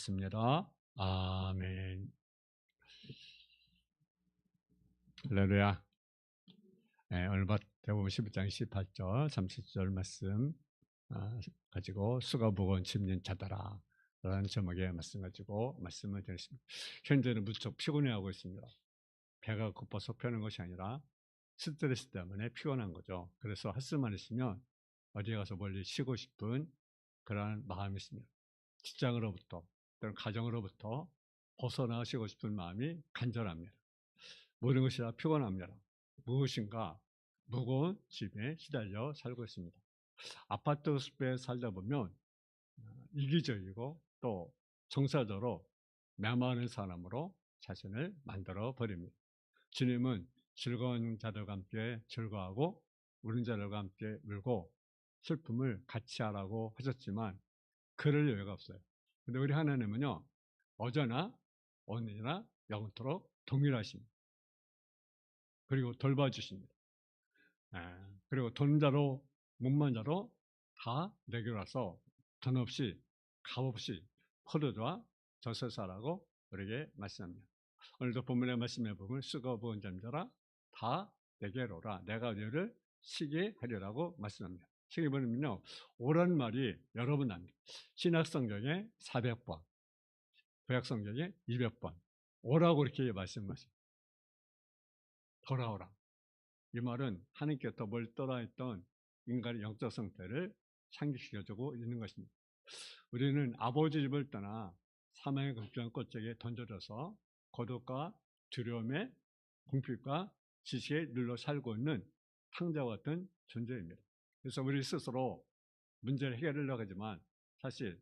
기도하겠습니다. 아멘. 할렐루야. 오늘 마태복음 11장 28절 30절 말씀 가지고 수가 무거운 짐진 자들아 라는 제목의 말씀 가지고 말씀을 드렸습니다. 현재는 무척 피곤해하고 있습니다. 배가 고파서 펴는 것이 아니라 스트레스 때문에 피곤한 거죠. 그래서 할 수만 있으면 어디 가서 멀리 쉬고 싶은 그러한 마음이 있습니다. 직장으로부터 또는 가정으로부터 벗어나시고 싶은 마음이 간절합니다. 모든 것이 다 피곤합니다. 무엇인가 무거운 짐에 시달려 살고 있습니다. 아파트 숲에 살다 보면 이기적이고 또 정사적으로 메마른 사람으로 자신을 만들어 버립니다. 주님은 즐거운 자들과 함께 즐거워하고 우는 자들과 함께 울고 슬픔을 같이 하라고 하셨지만 그럴 여유가 없어요. 근데 우리 하나님은요, 어제나 오늘이나 영원토록 동일하십니다. 그리고 돌봐주십니다. 그리고 돈 자로 몸만 자로 다 내게로 와서 돈 없이 값 없이 포도주와 젖소사라고 우리에게 말씀합니다. 오늘도 본문의 말씀에 보면 수고 부은 잠자라 다 내게로 오라 내가 너를 쉬게 하리라고 말씀합니다. 시계 보면요, 오란 말이 여러 번 납니다. 신약성경에 400번, 구약성경에 200번 오라고 이렇게 말씀하십니다. 돌아오라. 이 말은 하나님께서 멀떠라 했던 인간의 영적 상태를 상기시켜주고 있는 것입니다. 우리는 아버지 집을 떠나 사망의 극주한 꽃짝에 던져져서 고독과 두려움에 궁핍과 지식에 눌러 살고 있는 탕자와 같은 존재입니다. 그래서 우리 스스로 문제를 해결하려고 하지만 사실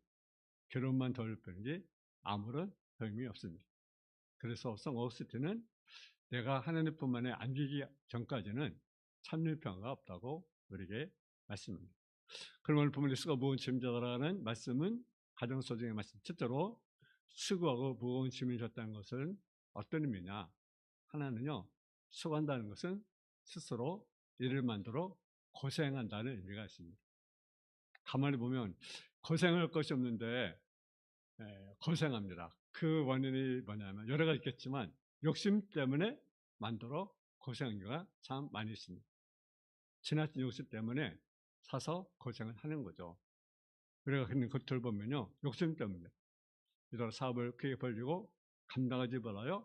괴로움만 덜 뿐이지 아무런 도움이 없습니다. 그래서 성 어거스틴은 내가 하나님뿐만에 안기기 전까지는 참는 평화가 없다고 우리에게 말씀합니다. 그럼 오늘 본문의 수고 무거운 짐자라는 말씀은 가장 소중한 말씀. 첫째로 수고하고 무거운 짐을 졌다는 것은 어떤 의미냐? 하나는요, 수고한다는 것은 스스로 일을 만들어 고생한다는 의미가 있습니다. 가만히 보면 고생할 것이 없는데 고생합니다. 그 원인이 뭐냐면 여러 가지 있겠지만 욕심 때문에 만들어 고생한 경우가 참 많이 있습니다. 지나친 욕심 때문에 사서 고생을 하는 거죠. 우리가 그런 것들을 보면요, 욕심 때문에 이런 사업을 크게 벌리고 감당하지 못하여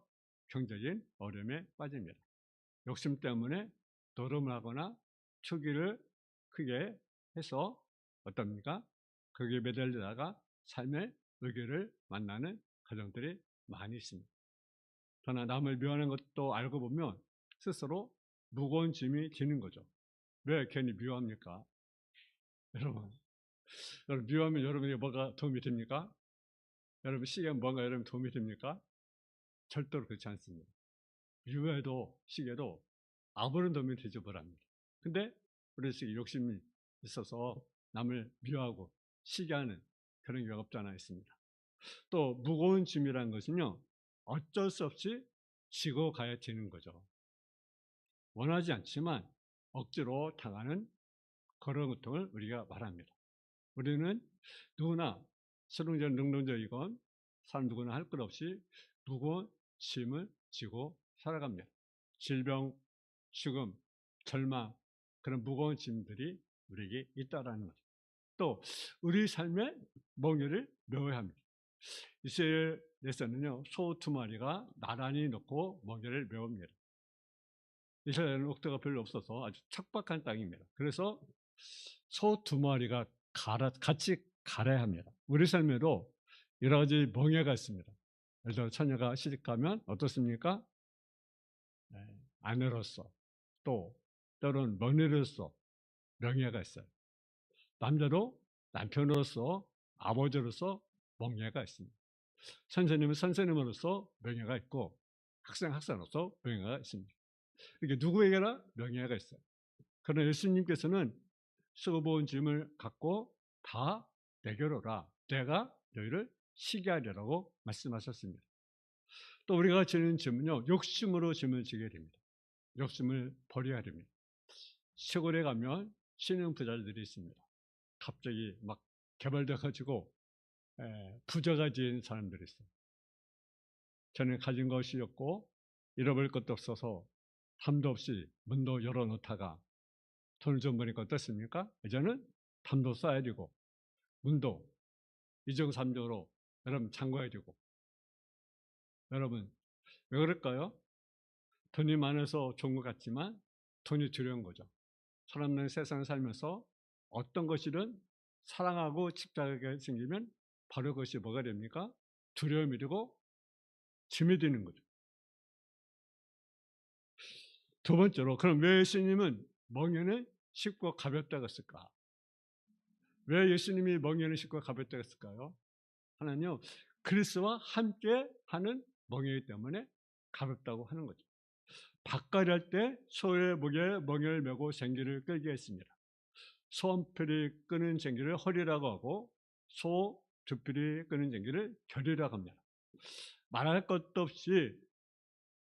경제적인 어려움에 빠집니다. 욕심 때문에 노름을 하거나 투기를 크게 해서 어떻습니까? 거기에 매달리다가 삶의 위기를 만나는 가정들이 많이 있습니다. 그러나 남을 미워하는 것도 알고 보면 스스로 무거운 짐이 지는 거죠. 왜 괜히 미워합니까? 여러분 미워하면 여러분에게 뭐가 도움이 됩니까? 여러분 시계는 뭔가 여러분 도움이 됩니까? 절대로 그렇지 않습니다. 미워해도 시계도 아무런 도움이 되지 못합니다. 근데 우리 시계 욕심이 있어서 남을 미워하고 시기하는 그런 경우가 없지 않아 있습니다. 또 무거운 짐이라는 것은요, 어쩔 수 없이 지고 가야 되는 거죠. 원하지 않지만 억지로 당하는 그런 고통을 우리가 말합니다. 우리는 누구나 실용적 능동적이건 사람 누구나 할 것 없이 무거운 짐을 지고 살아갑니다. 질병, 죽음, 절망, 그런 무거운 짐들이 우리에게 있다라는 거죠. 또 우리 삶의 멍에를 메워야 합니다. 이스라엘에서는요, 소 2마리가 나란히 놓고 멍에를 메웁니다. 이스라엘은 옥토가 별로 없어서 아주 척박한 땅입니다. 그래서 소 2마리가 같이 갈아야 합니다. 우리 삶에도 여러 가지 멍에가 있습니다. 예를 들어 처녀가 시집가면 어떻습니까? 아내로서 또 때로는 며느리로서 명예가 있어요. 남자도 남편으로서 아버지로서 명예가 있습니다. 선생님은 선생님으로서 명예가 있고 학생으로서 명예가 있습니다. 이게 누구에게나 명예가 있어요. 그러나 예수님께서는 수고보온 짐을 갖고 다 내게로 오라 내가 너희를 쉬게 하리라고 말씀하셨습니다. 또 우리가 지는 짐은요, 욕심으로 짐을 지게 됩니다. 욕심을 버려야 됩니다. 시골에 가면 신흥 부자들이 있습니다. 갑자기 막 개발돼 가지고 부자가 지은 사람들이 있어요. 저는 가진 것이 없고 잃어버릴 것도 없어서 담도 없이 문도 열어놓다가 돈을 좀 버니까 어떻습니까? 이제는 담도 쌓아야 되고 문도 이정삼조로 여러분 잠궈야 되고. 여러분 왜 그럴까요? 돈이 많아서 좋은 것 같지만 돈이 두려운 거죠. 사람들은 세상을 살면서 어떤 것이든 사랑하고 집착하게 생기면 바로 그것이 뭐가 됩니까? 두려움이 되고 짐이 되는 거죠. 두 번째로, 그럼 왜 예수님은 멍에는 쉽고 가볍다고 했을까? 왜 예수님이 멍에는 쉽고 가볍다고 했을까요? 하나는요, 그리스도와 함께 하는 멍에이기 때문에 가볍다고 하는 거죠. 밭갈이 할 때 소의 목에 멍에를 메고 쟁기를 끌게 했습니다. 소 한 필이 끄는 쟁기를 허리라고 하고 소 두 필이 끄는 쟁기를 결이라고 합니다. 말할 것도 없이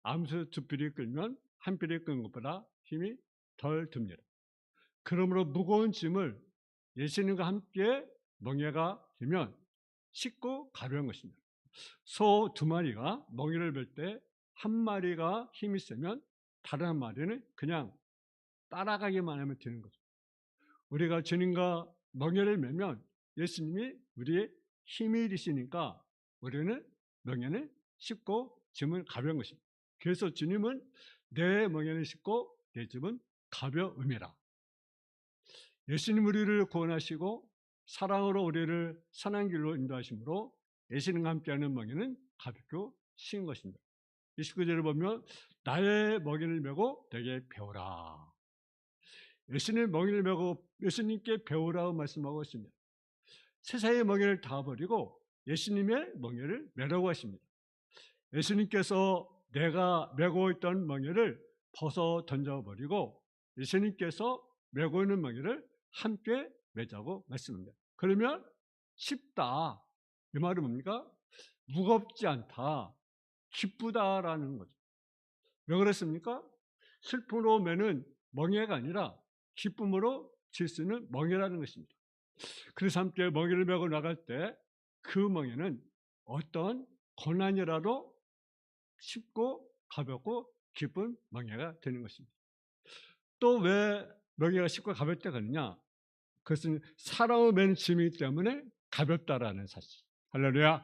암수 두 필이 끌면 한 필이 끄는 것보다 힘이 덜 듭니다. 그러므로 무거운 짐을 예수님과 함께 멍에가 되면 쉽고 가벼운 것입니다. 소 두 마리가 멍에를 멜 때 한 마리가 힘이 세면 다른 한 마리는 그냥 따라가기만 하면 되는 거죠. 우리가 주님과 멍에를 메면 예수님이 우리의 힘이 되시니까 우리는 멍에는 쉽고 짐은 가벼운 것입니다. 그래서 주님은 내 멍에는 쉽고 내 짐은 가벼움이라. 예수님 우리를 구원하시고 사랑으로 우리를 선한 길로 인도하심으로 예수님과 함께하는 멍에는 가볍고 쉬운 것입니다. 29절을 보면 나의 멍에를 메고 내게 배우라. 예수님 멍에를 메고 예수님께 배우라고 말씀하고 있습니다. 세상의 멍에를 다 버리고 예수님의 멍에를 메라고 하십니다. 예수님께서 내가 메고 있던 멍에를 벗어 던져버리고 예수님께서 메고 있는 멍에를 함께 메자고 말씀합니다. 그러면 쉽다. 이 말은 뭡니까? 무겁지 않다. 기쁘다라는 거죠. 왜 그랬습니까? 슬픔으로 매는 멍에가 아니라 기쁨으로 질 수 있는 멍에라는 것입니다. 그래서 함께 멍에를 메고 나갈 때 그 멍에는 어떤 고난이라도 쉽고 가볍고 기쁜 멍에가 되는 것입니다. 또 왜 멍에가 쉽고 가볍다고 하느냐? 그것은 사랑을 매는 짐이기 때문에 가볍다라는 사실. 할렐루야.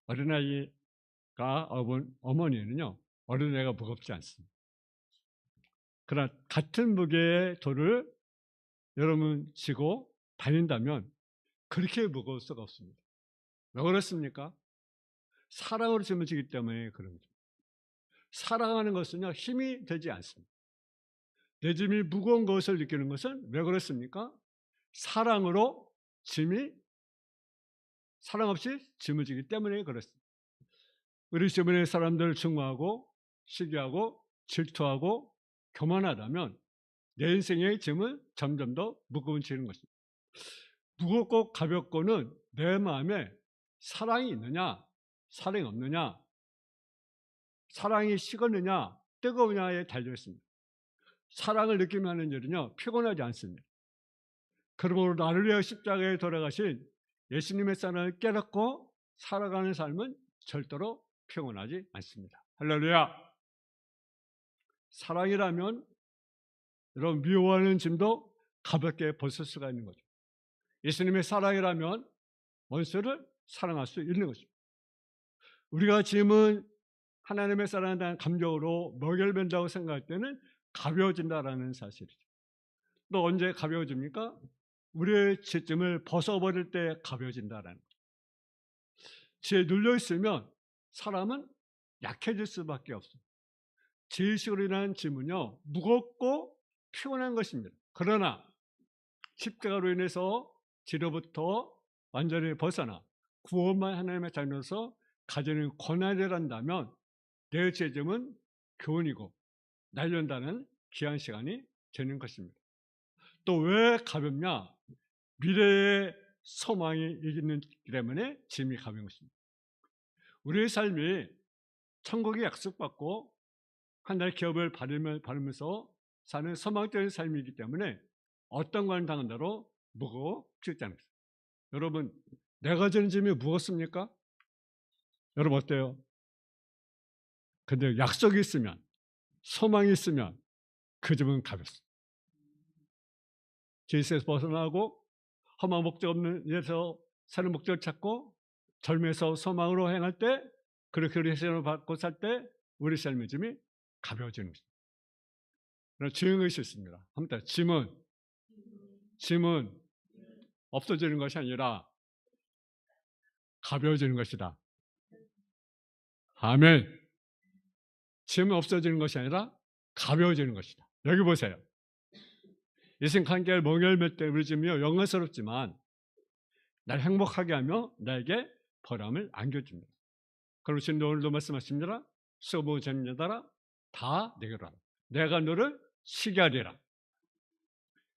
어린아이가 어머니는요, 어린애가 무겁지 않습니다. 그러나 같은 무게의 돌을 여러분 지고 다닌다면 그렇게 무거울 수가 없습니다. 왜 그렇습니까? 사랑으로 짐을 지기 때문에 그런 거죠. 사랑하는 것은요, 힘이 되지 않습니다. 내 짐이 무거운 것을 느끼는 것은 왜 그렇습니까? 사랑으로 사랑 없이 짐을 지기 때문에 그렇습니다. 우리 주변의 사람들을 증오하고 시기하고 질투하고 교만하다면 내 인생의 짐은 점점 더 무거워지는 것입니다. 무겁고 가볍고는 내 마음에 사랑이 있느냐, 사랑이 없느냐, 사랑이 식었느냐, 뜨거우냐에 달려 있습니다. 사랑을 느끼며 하는 일은요, 피곤하지 않습니다. 그러므로 나를 위해 십자가에 돌아가신 예수님의 사랑을 깨닫고 살아가는 삶은 절대로 피곤하지 않습니다. 할렐루야. 사랑이라면 여러분 미워하는 짐도 가볍게 벗을 수가 있는 거죠. 예수님의 사랑이라면 원수를 사랑할 수 있는 것입니다. 우리가 짐은 하나님의 사랑에 대한 감정으로 먹여맨다고 생각할 때는 가벼워진다라는 사실이죠. 또 언제 가벼워집니까? 우리의 짐을 벗어버릴 때 가벼워진다라는 거죠. 지에 눌려있으면 사람은 약해질 수밖에 없습니다. 지식으로 인한 짐은요, 무겁고 피곤한 것입니다. 그러나 십자가로 인해서 지로부터 완전히 벗어나 구원만 하나님의 자녀로서 가지는 권한이란다면 내 죄짐은 교훈이고 날련다는 귀한 시간이 되는 것입니다. 또 왜 가볍냐? 미래의 소망이 있기 때문에 짐이 가벼운 것입니다. 우리의 삶이 천국의 약속받고 하나님의 기업을 받으면서 사는 소망적인 삶이기 때문에 어떤 걸 당한다로 무거워지지 않습니다. 여러분, 내가 지는 짐이 무겁습니까? 여러분 어때요? 근데 약속이 있으면, 소망이 있으면 그 짐은 가볍습니다. 죄에서 벗어나고 험한 목적 없는 일에서 사는 목적을 찾고 젊어서 소망으로 행할 때, 그렇게 리액션을 받고 살 때 우리 삶의 짐이 가벼워지는 것입니다. 그런 주행의식이 있습니다. 한번 짐은 없어지는 것이 아니라 가벼워지는 것이다. 아멘. 짐은 없어지는 것이 아니라 가벼워지는 것이다. 여기 보세요. 이생 관계를 멍열맬 때 우리 짐이 영광스럽지만 날 행복하게 하며 나에게 보람을 안겨줍니다. 그리고 지금 오늘도 말씀하십니다. 수고 재밌느라 다 내게로 하라. 내가 너를 쉬게 하리라.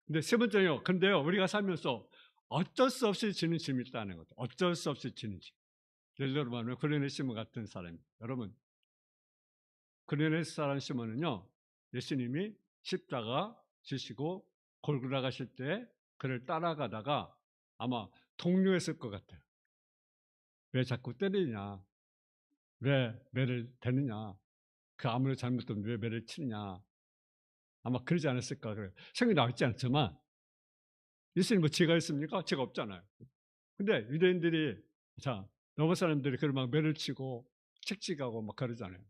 근데 세 번째요. 근데요, 우리가 살면서 어쩔 수 없이 지는 짐이 있다는 거죠. 어쩔 수 없이 지는 짐. 예를 들어 말하면 그레네 시몬 같은 사람입니다. 여러분, 그레네 사람 시몬은요, 예수님이 십자가 지시고 골고라 가실 때 그를 따라가다가 아마 동료했을 것 같아요. 왜 자꾸 때리냐? 왜 매를 대느냐? 그 아무리 잘못도 왜 매를 치느냐? 아마 그러지 않았을까. 생각이 나와 있지 않지만 예수님 뭐 죄가 있습니까? 죄가 없잖아요. 근데 유대인들이, 자, 너무 사람들이 그걸 막 매를 치고 책찍하고 막 그러잖아요.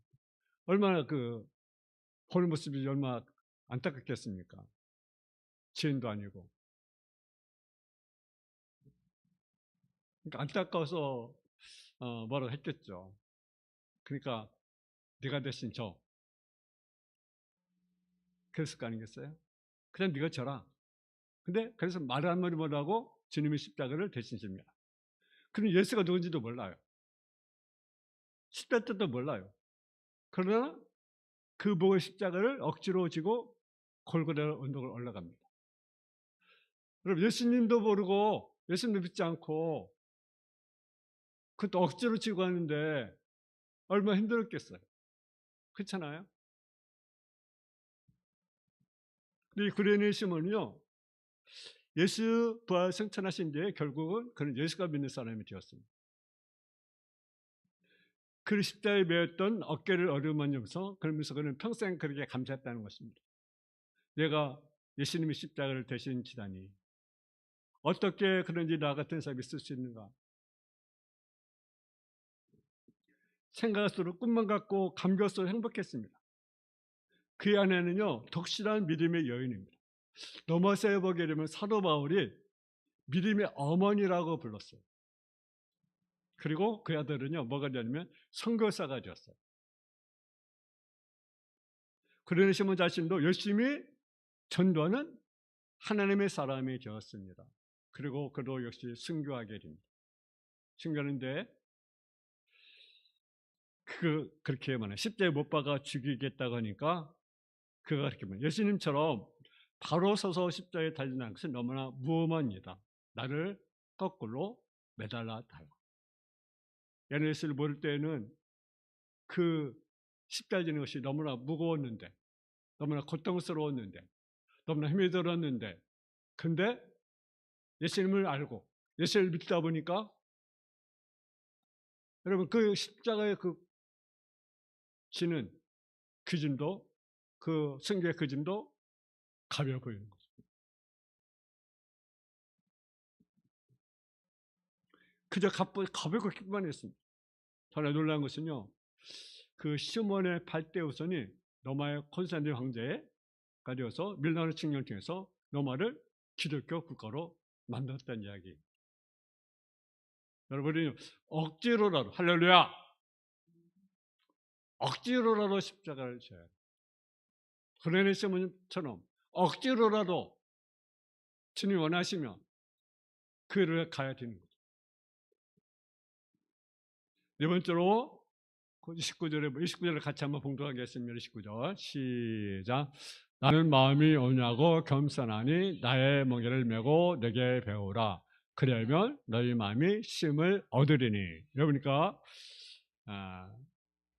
얼마나 보는 모습이 얼마나 안타깝겠습니까? 죄인도 아니고. 그러니까 안타까워서 뭐라고 했겠죠. 그러니까 네가 대신 져. 그랬을 거 아니겠어요? 그냥 네가 져라. 근데 그래서 말을 한마디 못하고 주님의 십자가를 대신 집니다. 그럼 예수가 누군지도 몰라요. 십자가 뜻도 몰라요. 그러나 그 목의 십자가를 억지로 지고 골고다 언덕을 올라갑니다. 여러분, 예수님도 모르고 예수님도 믿지 않고 그것도 억지로 지고 하는데 얼마나 힘들었겠어요. 그렇잖아요? 근데 이 구레네 시몬은요, 예수 부활 승천하신 뒤에 결국은 그는 예수가 믿는 사람이 되었습니다. 그 십자가에 매였던 어깨를 어루만지면서 그러면서 그는 평생 그렇게 감사했다는 것입니다. 내가 예수님의 십자가를 대신 지다니 어떻게 그런지 나 같은 사람이 쓸 수 있는가. 생각할수록 꿈만 같고 감격스러워 행복했습니다. 그 안에는요, 독실한 믿음의 여인입니다. 넘어서 보게 되면 사도 바울이 믿음의 어머니라고 불렀어요. 그리고 그 아들은요, 뭐가 되냐면 선교사가 되었어요. 그러니 시몬 자신도 열심히 전도하는 하나님의 사람이 되었습니다. 그리고 그도 역시 순교하게 됩니다. 순교하는데 그렇게 말해요. 십자가에 못 박아 죽이겠다고 하니까 그가 그렇게 말해요. 예수님처럼 바로 서서 십자가에 달리는 것은 너무나 무험한 일이다. 나를 거꾸로 매달아 달라. 예수를 모를 때에는 그 십자가 지는 것이 너무나 무거웠는데, 너무나 고통스러웠는데, 너무나 힘이 들었는데, 근데 예수님을 알고 예수를 믿다 보니까 여러분 그 십자가의 그 지는 그 짐도, 그 성경의 그 짐도 가벼워 보이는 거죠. 그저 가볍고 기쁘만 했습니다. 저는 놀라운 것은요, 그 시몬의 발대우선이 로마의 콘스탄틴 황제가 되어서 밀라노 칙령을 통해서 로마를 기독교 국가로 만들었다는 이야기. 여러분이 억지로라도, 할렐루야, 억지로라도 십자가를 져야 해요. 그레네 시몬처럼 억지로라도 주님 원하시면 그 일을 가야 되는 거죠. 네 번째로 29절을 같이 한번 봉독하겠습니다. 29절 시작. 나는 마음이 온유하고 겸손하니 나의 멍에를 메고 내게 배우라. 그러면 너희 마음이 쉼을 얻으리니. 여러분니까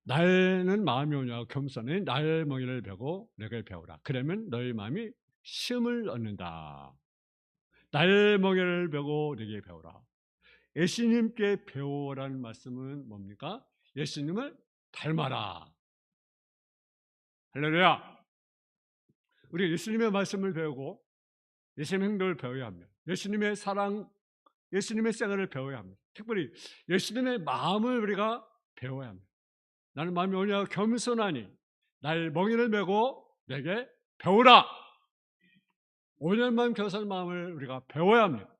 나는 마음이 온유하고 겸손하니 나의 멍에를 메고 내게 배우라. 그러면 너희 마음이 쉼을 얻는다. 나의 멍에를 메고 내게 배우라. 예수님께 배우라는 말씀은 뭡니까? 예수님을 닮아라. 할렐루야. 우리 예수님의 말씀을 배우고 예수님의 행동을 배워야 합니다. 예수님의 사랑, 예수님의 생활을 배워야 합니다. 특별히 예수님의 마음을 우리가 배워야 합니다. 나는 마음이 오냐 겸손하니 나의 멍에를 메고 내게 배우라. 온유한 겸손한 마음을 우리가 배워야 합니다.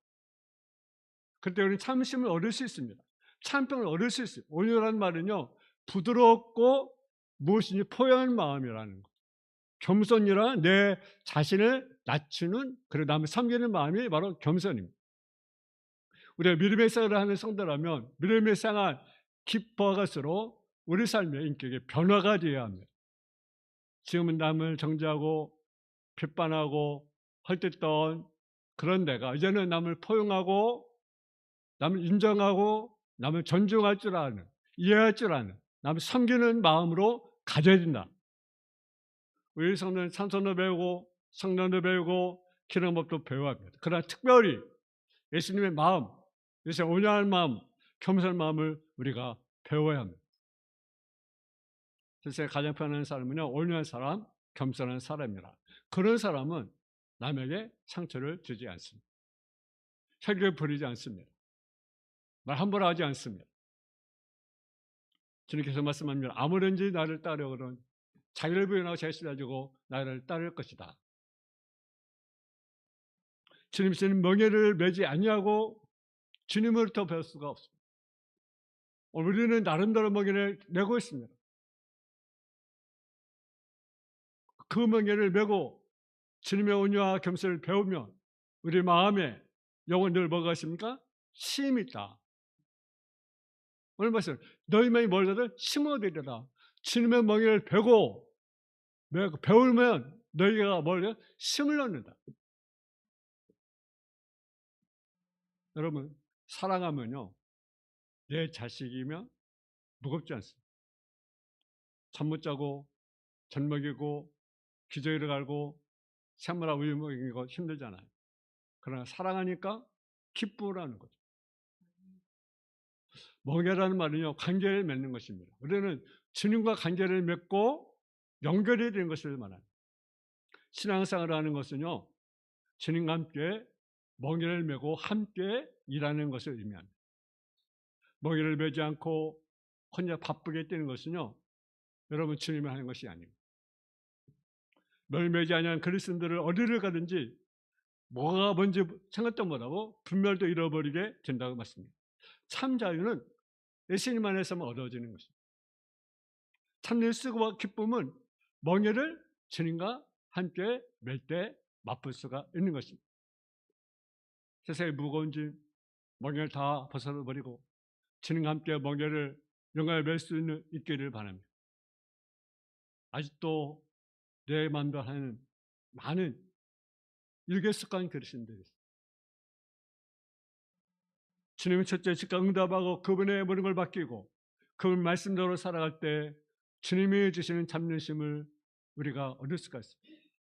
그때 우리는 참심을 얻을 수 있습니다. 참평을 얻을 수 있어요. 온유라는 말은요, 부드럽고 무엇인지 포용한 마음이라는 것. 겸손이라 내 자신을 낮추는, 그리고 남을 섬기는 마음이 바로 겸손입니다. 우리가 믿음의 생활을 하는 성도라면 믿음의 생활 깊어갈수록 우리 삶의 인격의 변화가 되어야 합니다. 지금은 남을 정죄하고 비판하고 헐뜯던 그런 내가 이제는 남을 포용하고 남을 인정하고 남을 존중할 줄 아는, 이해할 줄 아는, 남을 섬기는 마음으로 가져야 된다. 우리 성도는 참선도 배우고 성령도 배우고 기능법도 배워야 합니다. 그러나 특별히 예수님의 마음, 예수님의 온유한 마음, 겸손한 마음을 우리가 배워야 합니다. 세상에 가장 편한 사람은요, 온유한 사람, 겸손한 사람이라. 그런 사람은 남에게 상처를 주지 않습니다. 혈기를 부리지 않습니다. 말 함부로 하지 않습니다. 주님께서 말씀합니다. 아무든지 나를 따르거든 자기를 부인하고 자기를 가지고 나를 따를 것이다. 주님께서는 멍에를 매지 아니하고 주님으로부터 배울 수가 없습니다. 우리는 나름대로 멍에를 메고 있습니다. 그 멍에를 메고 주님의 온유와 겸손을 배우면 우리 마음에 영혼 늘 뭐가 있습니까? 쉼이 있다. 오늘 말씀, 너희 마음이 멀어도 심어되리라. 주님의 멍에를 배우면 너희가 멀려 심을 얻는다. 여러분, 사랑하면요, 내 자식이면 무겁지 않습니다. 잠 못 자고 젖 먹이고 기저귀를 갈고 새물하고 우유 먹이고 힘들잖아요. 그러나 사랑하니까 기쁘라는 거죠. 멍에라는 말은요, 관계를 맺는 것입니다. 우리는 주님과 관계를 맺고 연결이 되는 것을 말합니다. 신앙생활을 하는 것은요, 주님과 함께 멍에를 메고 함께 일하는 것을 의미합니다. 멍에를 메지 않고 혼자 바쁘게 뛰는 것은요, 여러분 주님이 하는 것이 아닙니다. 멍에를 메지 아니한 그리스도인들을 어디를 가든지 뭐가 뭔지 생각도 못하고 분별도 잃어버리게 된다고 말씀입니다. 참 자유는 예수님 안에서만 얻어지는 것입니다. 참 일수와 기쁨은 멍에를 주님과 함께 맬 때 맛볼 수가 있는 것입니다. 세상의 무거운 짐, 멍에를 다 벗어버리고 주님과 함께 멍에를 영광에 맬 수 있기를 바랍니다. 아직도 내 마음대로 하는 많은 일개습관 그리스도인들이 있습니다. 주님의 첫째 즉각 응답하고 그분의 모든 걸 맡기고 그분 말씀대로 살아갈 때 주님이 주시는 참는심을 우리가 얻을 수가 있습니다.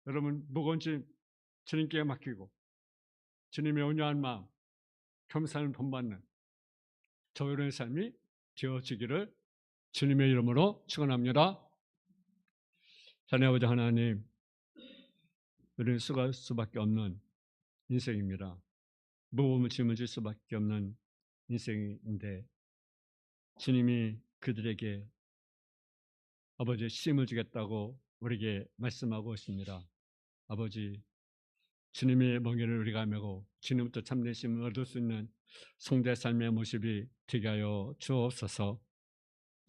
여러분, 무거운 짐 주님께 맡기고 주님의 온유한 마음, 겸손을 본받는 저희의 삶이 되어지기를 주님의 이름으로 축원합니다. 자네 아버지 하나님, 우리는 수고할 수밖에 없는 인생입니다. 무거움을 짊어질 수밖에 없는 인생인데 주님이 그들에게 아버지의 쉼을 주겠다고 우리에게 말씀하고 있습니다. 아버지, 주님의 멍에를 우리가 메고 주님부터 참된 쉼을 얻을 수 있는 성도의 삶의 모습이 되게 하여 주옵소서.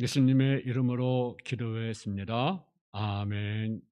예수님의 이름으로 기도했습니다. 아멘.